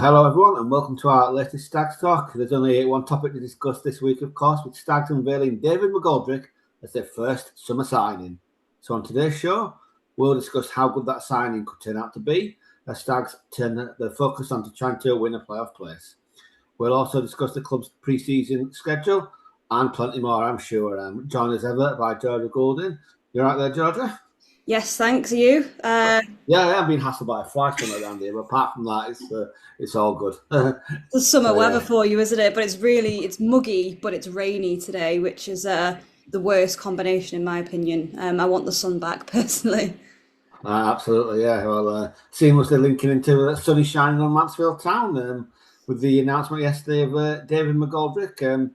Hello everyone and welcome to our latest Stags Talk. There's only one topic to discuss this week, of course, with Stags unveiling David McGoldrick as their first summer signing. So on today's show, we'll discuss how good that signing could turn out to be as Stags turn their focus on to trying to win a playoff place. We'll also discuss the club's pre-season schedule and plenty more, I'm sure. Joined as ever by Georgia Goulding. You right there, Georgia? Yes, thanks. You? Yeah, I've been hassled by a fly swatter around here, but apart from that, it's all good. The summer So, weather yeah. for you, isn't it? But it's muggy, but it's rainy today, which is the worst combination in my opinion. I want the sun back personally. Absolutely, yeah. Well, seamlessly linking into sunny shining on Mansfield Town with the announcement yesterday of David McGoldrick.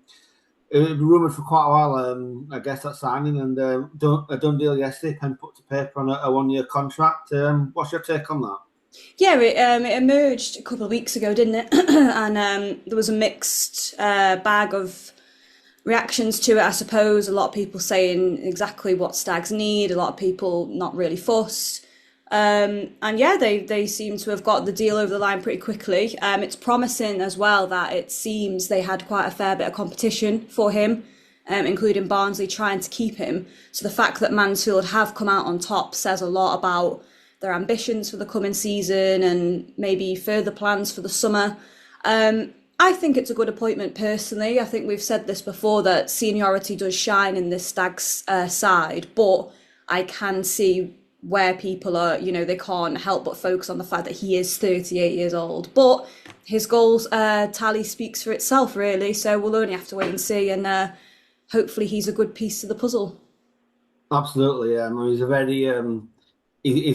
It was rumoured for quite a while, I guess, that signing, and a done deal yesterday, pen put to paper on a one-year contract. What's your take on that? Yeah, it emerged a couple of weeks ago, didn't it? And there was a mixed bag of reactions to it, I suppose. A lot of people saying exactly what Stags need, a lot of people not really fussed. And yeah, they seem to have got the deal over the line pretty quickly. It's promising as well that it seems they had quite a fair bit of competition for him, including Barnsley trying to keep him. So the fact that Mansfield have come out on top says a lot about their ambitions for the coming season and maybe further plans for the summer. I think it's a good appointment personally. I think we've said this before that seniority does shine in this Stags side, but I can see where people are, they can't help but focus on the fact that he is 38 years old. But his goals tally speaks for itself, really. So we'll only have to wait and see, and hopefully he's a good piece to the puzzle. Absolutely, yeah. I mean, he's a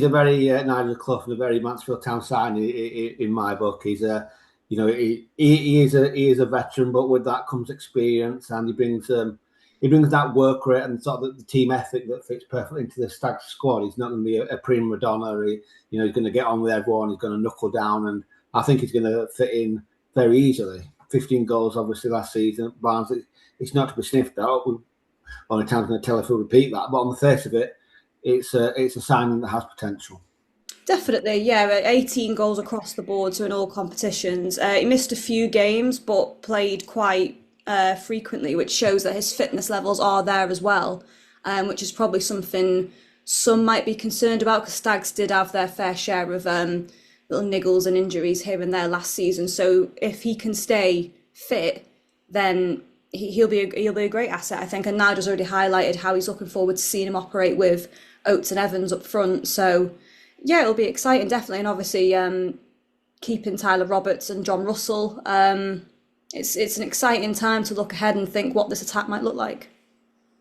very Nigel Clough and a very Mansfield Town sign in my book. He's a he is a veteran, but with that comes experience, and he brings that work rate and sort of the team ethic that fits perfectly into the Stags squad. He's not going to be a prima donna. He's going to get on with everyone. He's going to knuckle down, and I think he's going to fit in very easily. 15 goals, obviously, last season at Barnes. It's not to be sniffed at. Only time's going to tell if he'll repeat that. But on the face of it, it's a signing that has potential. Definitely, yeah. 18 goals across the board, so in all competitions. He missed a few games, but played quite frequently, which shows that his fitness levels are there as well, which is probably something some might be concerned about because Stags did have their fair share of little niggles and injuries here and there last season. So if he can stay fit, then he'll be a great asset, I think. And Nigel's already highlighted how he's looking forward to seeing him operate with Oates and Evans up front. So yeah, it'll be exciting, definitely, and obviously keeping Tyler Roberts and John Russell. It's an exciting time to look ahead and think what this attack might look like.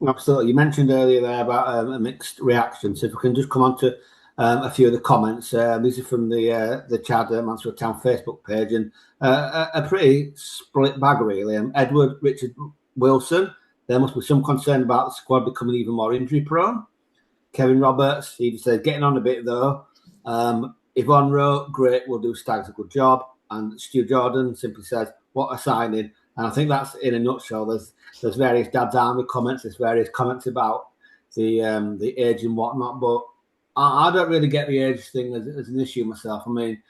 Absolutely. You mentioned earlier there about a mixed reaction. So if we can just come on to a few of the comments. These are from the Chad Mansfield Town Facebook page, and a pretty split bag, really. Edward Richard Wilson, there must be some concern about the squad becoming even more injury prone. Kevin Roberts, he just said, getting on a bit though. Yvonne wrote, great, we'll do Stags a good job. And Stu Jordan simply says, what a signing. And I think that's in a nutshell. There's various Dad's Army comments, there's various comments about the age and whatnot, but I don't really get the age thing as an issue myself. I mean,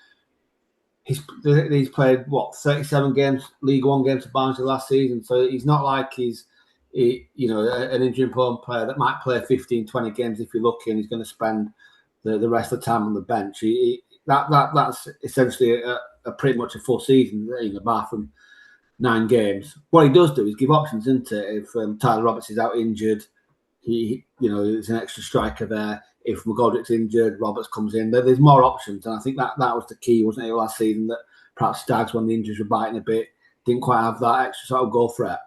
he's played 37 games, League One games for Barnsley last season, so he's not like he's an injury-prone player that might play 15, 20 games if you're lucky, and he's going to spend the rest of the time on the bench. That's essentially a pretty much a full season, apart from 9 games. What he does do is give options, isn't it? If Tyler Roberts is out injured, there's an extra striker there. If McGoldrick's injured, Roberts comes in. There's more options, and I think that was the key, wasn't it, last season, that perhaps Stags, when the injuries were biting a bit, didn't quite have that extra sort of goal threat.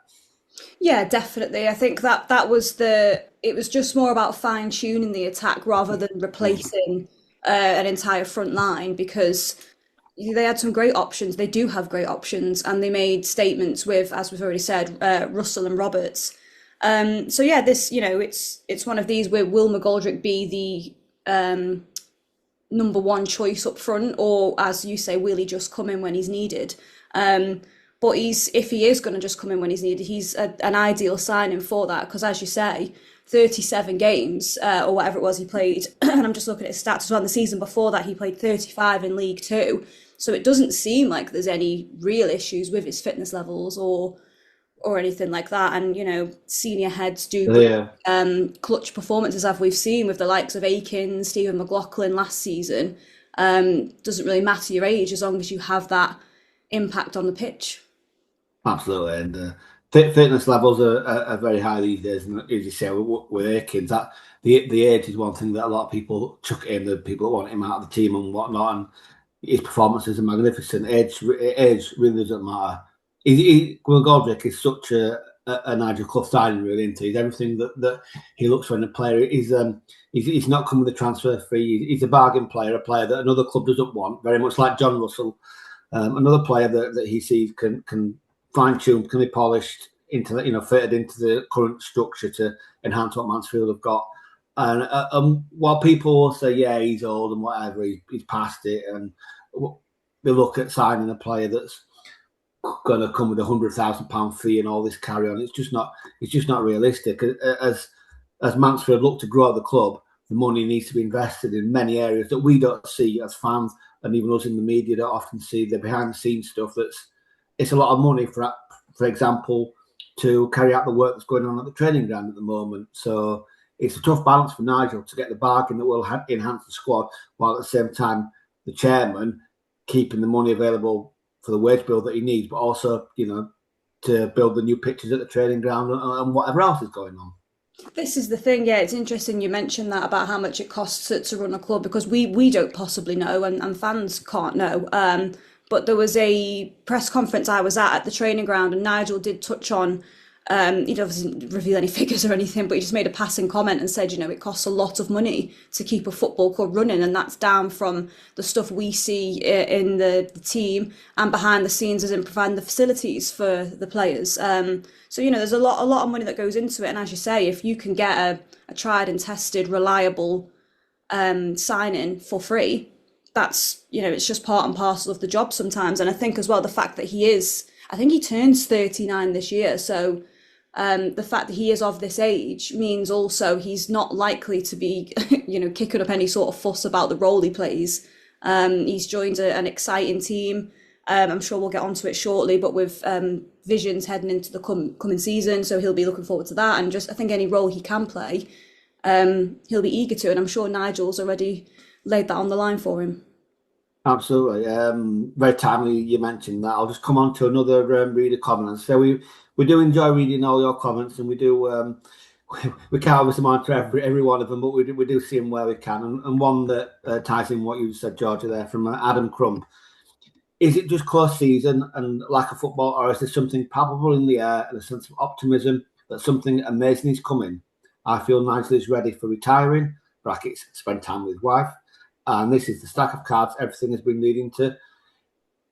Yeah, definitely. I think that was it was just more about fine tuning the attack rather than replacing an entire front line because they had some great options. They do have great options, and they made statements with, as we've already said, Russell and Roberts. So yeah, this it's one of these where will McGoldrick be the number one choice up front, or as you say, will he just come in when he's needed? But if he is going to just come in when he's needed, he's an ideal signing for that because, as you say, 37 games or whatever it was he played, and I'm just looking at his stats as well. In the season before that, he played 35 in League Two. So it doesn't seem like there's any real issues with his fitness levels or anything like that. And, senior heads do Yeah. clutch performances, as we've seen with the likes of Aiken, Stephen McLaughlin last season. Doesn't really matter your age as long as you have that impact on the pitch. Absolutely, and fitness levels are very high these days. And as you say, with Aikens, that the age is one thing that a lot of people chuck in. The people that want him out of the team and whatnot, and his performances are magnificent. Age really doesn't matter. McGoldrick is such a Nigel Clough signing, really, isn't he? He's everything that he looks for in a player. He's not come with a transfer fee. He's a bargain player, a player that another club doesn't want. Very much like John Russell, another player that he sees can fine-tuned, can be polished into fitted into the current structure to enhance what Mansfield have got. And while people will say, yeah, he's old and whatever, he's past it, and they look at signing a player that's going to come with £100,000 fee and all this carry on. It's just not realistic. As Mansfield look to grow the club, the money needs to be invested in many areas that we don't see as fans, and even us in the media don't often see the behind-the-scenes stuff. It's a lot of money, for example, to carry out the work that's going on at the training ground at the moment. So it's a tough balance for Nigel to get the bargain that will enhance the squad, while at the same time the chairman keeping the money available for the wage bill that he needs, but also, to build the new pitches at the training ground and whatever else is going on. This is the thing, yeah, it's interesting you mentioned that about how much it costs to run a club, because we don't possibly know, and fans can't know. But there was a press conference I was at the training ground, and Nigel did touch on, he doesn't reveal any figures or anything, but he just made a passing comment and said, it costs a lot of money to keep a football club running, and that's down from the stuff we see in the team and behind the scenes as in providing the facilities for the players. So, there's a lot of money that goes into it, and as you say, if you can get a tried and tested, reliable signing for free, that's, it's just part and parcel of the job sometimes. And I think as well, the fact that I think he turns 39 this year. So the fact that he is of this age means also he's not likely to be, kicking up any sort of fuss about the role he plays. He's joined an exciting team. I'm sure we'll get onto it shortly, but with visions heading into the coming season. So he'll be looking forward to that. And just, I think any role he can play, he'll be eager to. And I'm sure Nigel's already laid that on the line for him. Absolutely. Very timely you mentioned that. I'll just come on to another reader comment. So we do enjoy reading all your comments, and we do we can't obviously monitor every one of them, but we do see them where we can. And one that ties in what you said, Georgia, there from Adam Crump. Is it just close season and lack of football, or is there something palpable in the air and a sense of optimism that something amazing is coming? I feel Nigel is ready for retiring, brackets, spend time with his wife. And this is the stack of cards everything has been leading to.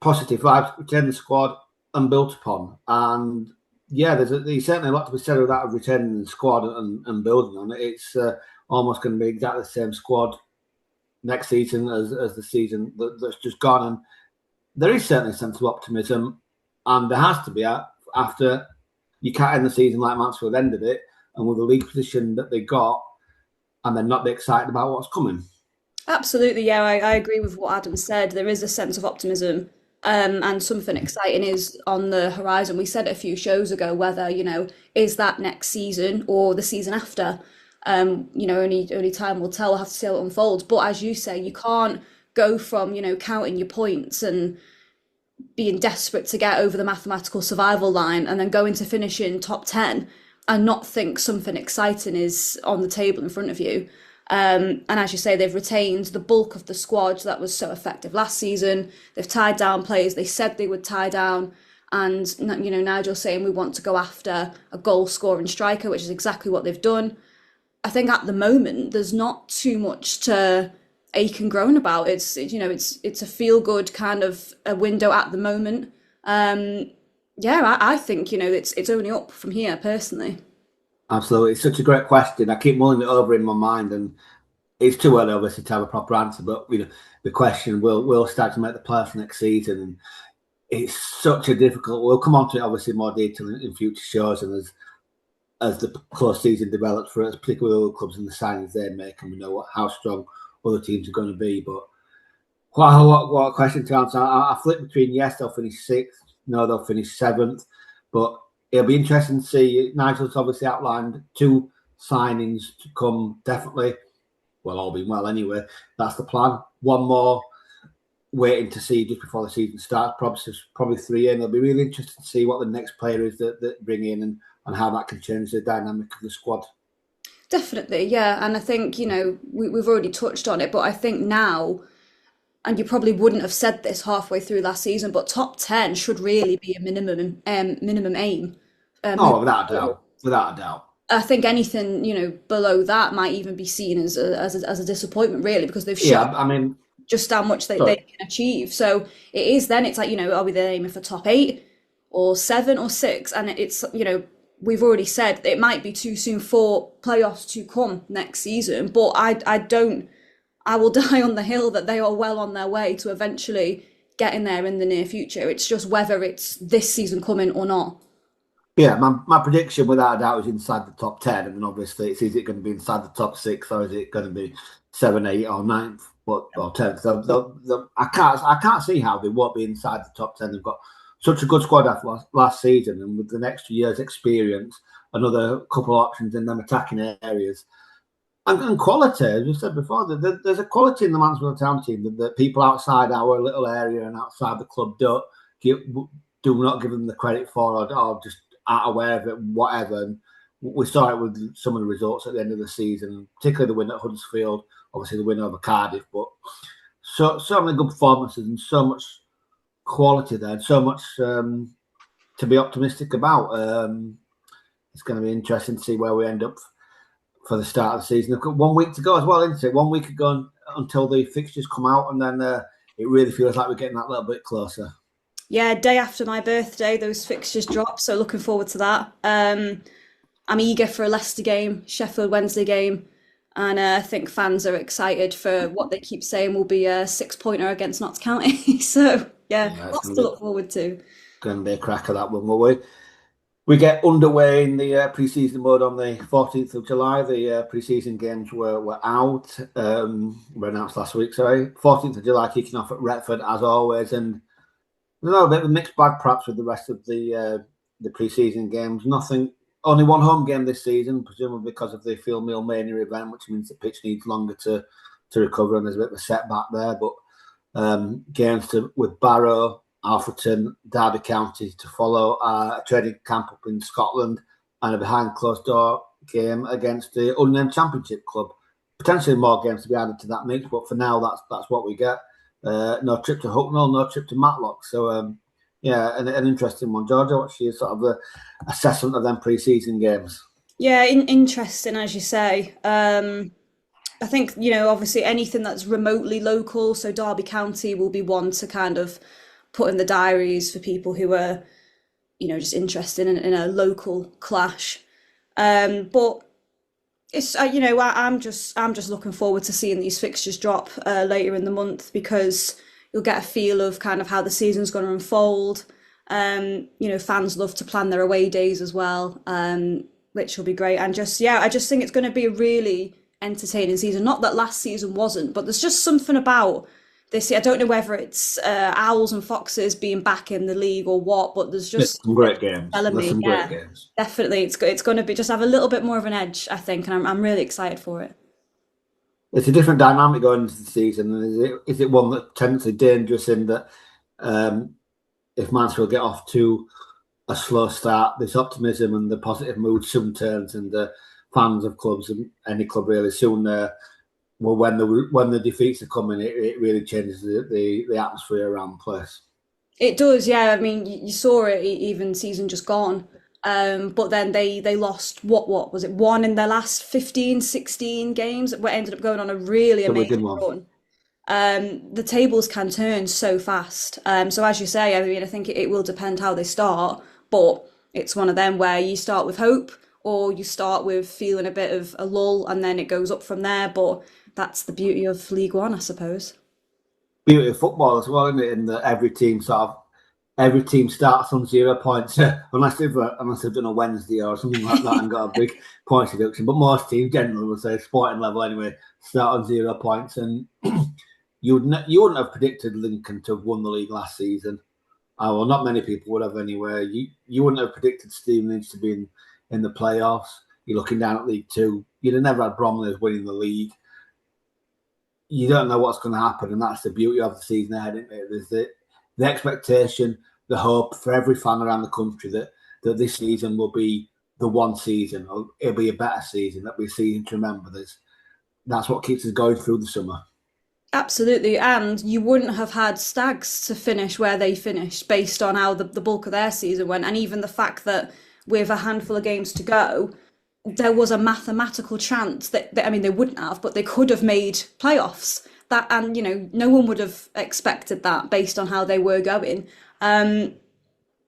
Positive vibes, return the squad and built upon. And yeah, there's certainly a lot to be said of that, of returning the squad and building on it. It's almost going to be exactly the same squad next season as the season that's just gone. And there is certainly a sense of optimism, and there has to be after you can't end the season like Mansfield ended it, and with the league position that they got, and then not be excited about what's coming. Absolutely, yeah, I agree with what Adam said. There is a sense of optimism, and something exciting is on the horizon. We said it a few shows ago, whether, is that next season or the season after? Only time will tell. We'll have to see how it unfolds. But as you say, you can't go from, counting your points and being desperate to get over the mathematical survival line and then go into finishing top 10 and not think something exciting is on the table in front of you. And as you say, they've retained the bulk of the squad that was so effective last season. They've tied down players they said they would tie down. And, Nigel's saying we want to go after a goal-scoring striker, which is exactly what they've done. I think at the moment, there's not too much to ache and groan about. It's a feel-good kind of a window at the moment. I think, it's only up from here, personally. Absolutely. It's such a great question. I keep mulling it over in my mind, and it's too early, obviously, to have a proper answer. But, the question will start to make the playoffs next season. And it's such a difficult... We'll come on to it, obviously, in more detail in future shows, and as the close season develops for us, particularly with other clubs and the signings they make, and we know how strong other teams are going to be. But Wow, what a question to answer. I flip between yes, they'll finish 6th, no, they'll finish 7th. But it'll be interesting to see. Nigel's obviously outlined 2 signings to come, definitely. Well, all being well anyway. That's the plan. 1 more waiting to see just before the season starts, probably 3 in. It'll be really interesting to see what the next player is that bring in and how that can change the dynamic of the squad. Definitely, yeah. And I think, we've already touched on it, but I think now, and you probably wouldn't have said this halfway through last season, but top 10 should really be a minimum aim. Oh, without a doubt. Without a doubt. I think anything, below that might even be seen as a disappointment, really, because they've shown Yeah, I mean, just how much they can achieve. So it's like, are we then aiming for top 8 or 7 or 6? And it's, we've already said it might be too soon for playoffs to come next season, but I will die on the hill that they are well on their way to eventually getting there in the near future. It's just whether it's this season coming or not. Yeah, my prediction without a doubt is inside the top 10, and then obviously is it going to be inside the top 6 or is it going to be 7, 8 or 9th or 10th? I can't see how they won't be inside the top 10. They've got such a good squad after last season, and with the next year's experience, another couple of options in them attacking areas. And quality, as we said before, there's a quality in the Mansfield Town team that people outside our little area and outside the club do not give them the credit for, or just aren't aware of it, whatever. And we saw it with some of the results at the end of the season, particularly the win at Huddersfield, obviously the win over Cardiff. But so many good performances and so much quality there, and so much to be optimistic about. It's going to be interesting to see where we end up for the start of the season. They've got 1 week to go as well, isn't it? 1 week ago until the fixtures come out, and then it really feels like we're getting that little bit closer. Yeah, day after my birthday, those fixtures drop, so looking forward to that. I'm eager for a Leicester game, Sheffield Wednesday game, and I think fans are excited for what they keep saying will be a 6-pointer against Notts County. So, yeah, lots to look forward to. Going to be a cracker, that one, will we? We get underway in the pre-season mode on the 14th of July. The pre-season games were out, were announced last week, sorry. 14th of July kicking off at Retford, as always, and a little bit of a mixed bag perhaps with the rest of the pre-season games. Only 1 home game this season, presumably because of the Field Mill Mania event, which means the pitch needs longer to recover, and there's a bit of a setback there. But games with Barrow, Alfreton, Derby County to follow, a training camp up in Scotland, and a behind closed door game against the unnamed Championship club. Potentially more games to be added to that mix, but for now that's what we get. No trip to Hucknall, no trip to Matlock. So an interesting one. Georgia, what's your sort of assessment of them pre-season games? Yeah, interesting, as you say. I think, obviously anything that's remotely local, so Derby County will be one to kind of put in the diaries for people who are, just interested in a local clash. But it's, I'm just looking forward to seeing these fixtures drop later in the month, because you'll get a feel of kind of how the season's going to unfold. Fans love to plan their away days as well, which will be great. And I just think it's going to be a really entertaining season. Not that last season wasn't, but there's just something about this year. I don't know whether it's Owls and Foxes being back in the league or what, but there's just some great games. Great games. Definitely, it's going to be just have a little bit more of an edge, I think, and I'm really excited for it. It's a different dynamic going into the season. Is it one that tends to be dangerous in that if Mansfield get off to a slow start, this optimism and the positive mood soon turns, and the fans of clubs and any club really soon. When the defeats are coming, it really changes the atmosphere around the place. It does, yeah. I mean, you saw it even season just gone. But then they lost, what was it, 1 in their last 15, 16 games, where ended up going on a really amazing run. The tables can turn so fast. So as you say, I mean, I think it will depend how they start, but it's one of them where you start with hope, or you start with feeling a bit of a lull, and then it goes up from there. But that's the beauty of League One, I suppose. Beauty of football as well, isn't it? In that every team starts on 0 points, unless they've done a Wednesday or something like that and got a big points deduction. But most teams, generally, will say sporting level anyway, start on 0 points. And you wouldn't have predicted Lincoln to have won the league last season. Well, not many people would have anyway. You wouldn't have predicted Stevenage to be in the playoffs. You're looking down at League Two. You'd have never had Bromley winning the league. You don't know what's going to happen, and that's the beauty of the season ahead, isn't it? There's the expectation, the hope for every fan around the country that this season will be the one season, or it'll be a better season, that'll be a season to remember. That's what keeps us going through the summer. Absolutely, and you wouldn't have had Stags to finish where they finished based on how the bulk of their season went, and even the fact that with a handful of games to go, there was a mathematical chance that I mean they wouldn't have, but they could have made playoffs. That and no one would have expected that based on how they were going.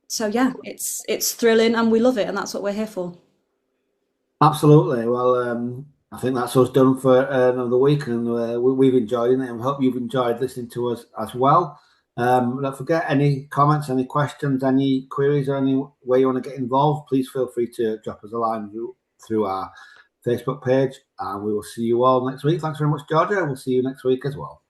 So yeah, it's thrilling and we love it, and that's what we're here for. Absolutely. Well, I think that's us done for another week, and we've enjoyed it, and we hope you've enjoyed listening to us as well. Don't forget, any comments, any questions, any queries, or any way you want to get involved, please feel free to drop us a line through our Facebook page, and we will see you all next week. Thanks very much, Georgia. We'll see you next week as well.